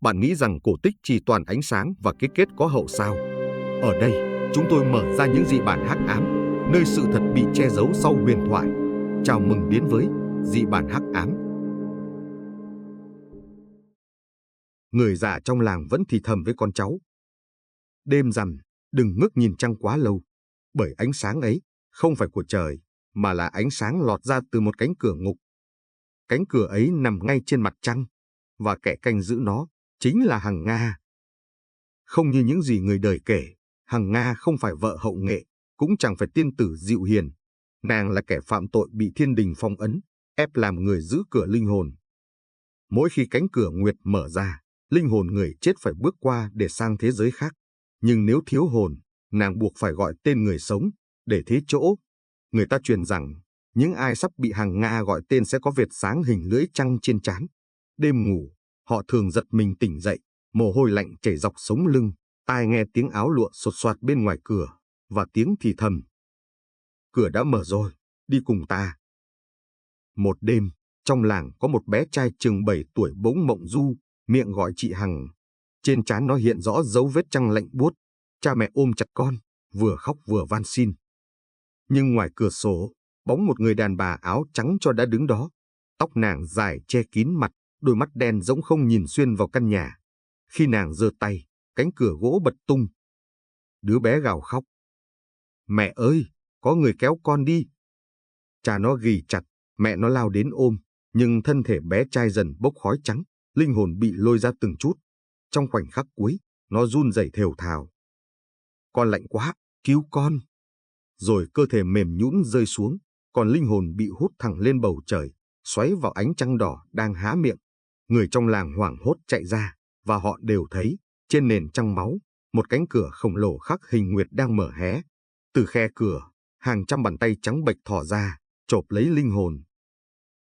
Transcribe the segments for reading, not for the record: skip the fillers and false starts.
Bạn nghĩ rằng cổ tích chỉ toàn ánh sáng và cái kết có hậu sao? Ở đây, chúng tôi mở ra những dị bản hắc ám, nơi sự thật bị che giấu sau huyền thoại. Chào mừng đến với dị bản hắc ám. Người già trong làng vẫn thì thầm với con cháu. Đêm rằm, đừng ngước nhìn trăng quá lâu, bởi ánh sáng ấy không phải của trời, mà là ánh sáng lọt ra từ một cánh cửa ngục. Cánh cửa ấy nằm ngay trên mặt trăng, và kẻ canh giữ nó chính là Hằng Nga. Không như những gì người đời kể, Hằng Nga không phải vợ hậu nghệ, cũng chẳng phải tiên tử dịu hiền. Nàng là kẻ phạm tội bị thiên đình phong ấn, ép làm người giữ cửa linh hồn. Mỗi khi cánh cửa nguyệt mở ra, linh hồn người chết phải bước qua để sang thế giới khác. Nhưng nếu thiếu hồn, nàng buộc phải gọi tên người sống, để thế chỗ. Người ta truyền rằng, những ai sắp bị Hằng Nga gọi tên sẽ có vệt sáng hình lưỡi trăng trên trán. Đêm ngủ, họ thường giật mình tỉnh dậy, mồ hôi lạnh chảy dọc sống lưng, tai nghe tiếng áo lụa xột xoạt bên ngoài cửa, và tiếng thì thầm. Cửa đã mở rồi, đi cùng ta. Một đêm, trong làng có một bé trai chừng 7 tuổi bỗng mộng du, miệng gọi chị Hằng. Trên trán nó hiện rõ dấu vết trăng lạnh buốt. Cha mẹ ôm chặt con, vừa khóc vừa van xin. Nhưng ngoài cửa sổ, bóng một người đàn bà áo trắng cho đã đứng đó. Tóc nàng dài che kín mặt, đôi mắt đen rỗng không nhìn xuyên vào căn nhà. Khi nàng giơ tay, cánh cửa gỗ bật tung. Đứa bé gào khóc. Mẹ ơi, có người kéo con đi. Cha nó ghì chặt, mẹ nó lao đến ôm, nhưng thân thể bé trai dần bốc khói trắng, linh hồn bị lôi ra từng chút. Trong khoảnh khắc cuối, nó run rẩy thều thào. Con lạnh quá, cứu con. Rồi cơ thể mềm nhũn rơi xuống, còn linh hồn bị hút thẳng lên bầu trời, xoáy vào ánh trăng đỏ đang há miệng. Người trong làng hoảng hốt chạy ra, và họ đều thấy, trên nền trăng máu, một cánh cửa khổng lồ khắc hình nguyệt đang mở hé. Từ khe cửa, hàng trăm bàn tay trắng bệch thò ra, chộp lấy linh hồn.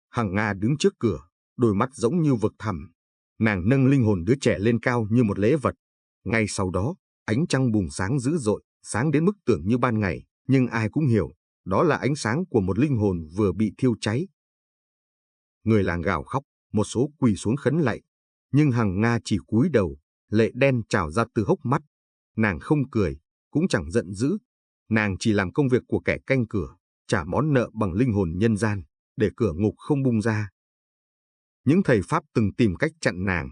Hằng Nga đứng trước cửa, đôi mắt giống như vực thẳm. Nàng nâng linh hồn đứa trẻ lên cao như một lễ vật. Ngay sau đó, ánh trăng bùng sáng dữ dội, sáng đến mức tưởng như ban ngày, nhưng ai cũng hiểu, đó là ánh sáng của một linh hồn vừa bị thiêu cháy. Người làng gào khóc, một số quỳ xuống khấn lạy, nhưng Hằng Nga chỉ cúi đầu, lệ đen trào ra từ hốc mắt. Nàng không cười, cũng chẳng giận dữ. Nàng chỉ làm công việc của kẻ canh cửa, trả món nợ bằng linh hồn nhân gian, để cửa ngục không bung ra. Những thầy Pháp từng tìm cách chặn nàng.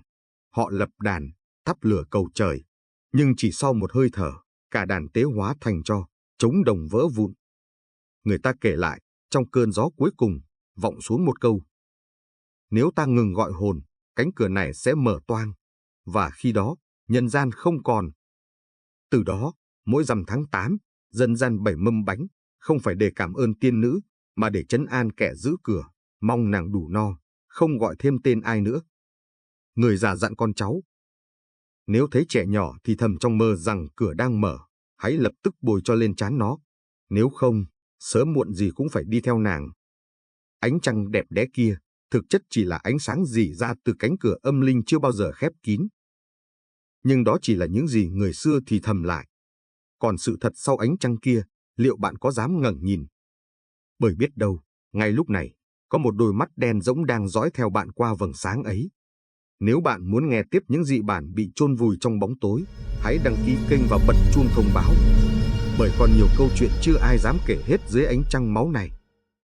Họ lập đàn, thắp lửa cầu trời. Nhưng chỉ sau một hơi thở, cả đàn tế hóa thành tro, trống đồng vỡ vụn. Người ta kể lại, trong cơn gió cuối cùng, vọng xuống một câu. Nếu ta ngừng gọi hồn, cánh cửa này sẽ mở toang. Và khi đó, nhân gian không còn. Từ đó, mỗi rằm tháng 8, dân gian bày mâm bánh, không phải để cảm ơn tiên nữ, mà để trấn an kẻ giữ cửa, mong nàng đủ no, không gọi thêm tên ai nữa. Người già dặn con cháu. Nếu thấy trẻ nhỏ thì thầm trong mơ rằng cửa đang mở, hãy lập tức bồi cho lên trán nó. Nếu không, sớm muộn gì cũng phải đi theo nàng. Ánh trăng đẹp đẽ kia, thực chất chỉ là ánh sáng rỉ ra từ cánh cửa âm linh chưa bao giờ khép kín. Nhưng đó chỉ là những gì người xưa thì thầm lại. Còn sự thật sau ánh trăng kia, liệu bạn có dám ngẩng nhìn? Bởi biết đâu, ngay lúc này, có một đôi mắt đen rỗng đang dõi theo bạn qua vầng sáng ấy. Nếu bạn muốn nghe tiếp những dị bản bị chôn vùi trong bóng tối, hãy đăng ký kênh và bật chuông thông báo. Bởi còn nhiều câu chuyện chưa ai dám kể hết dưới ánh trăng máu này.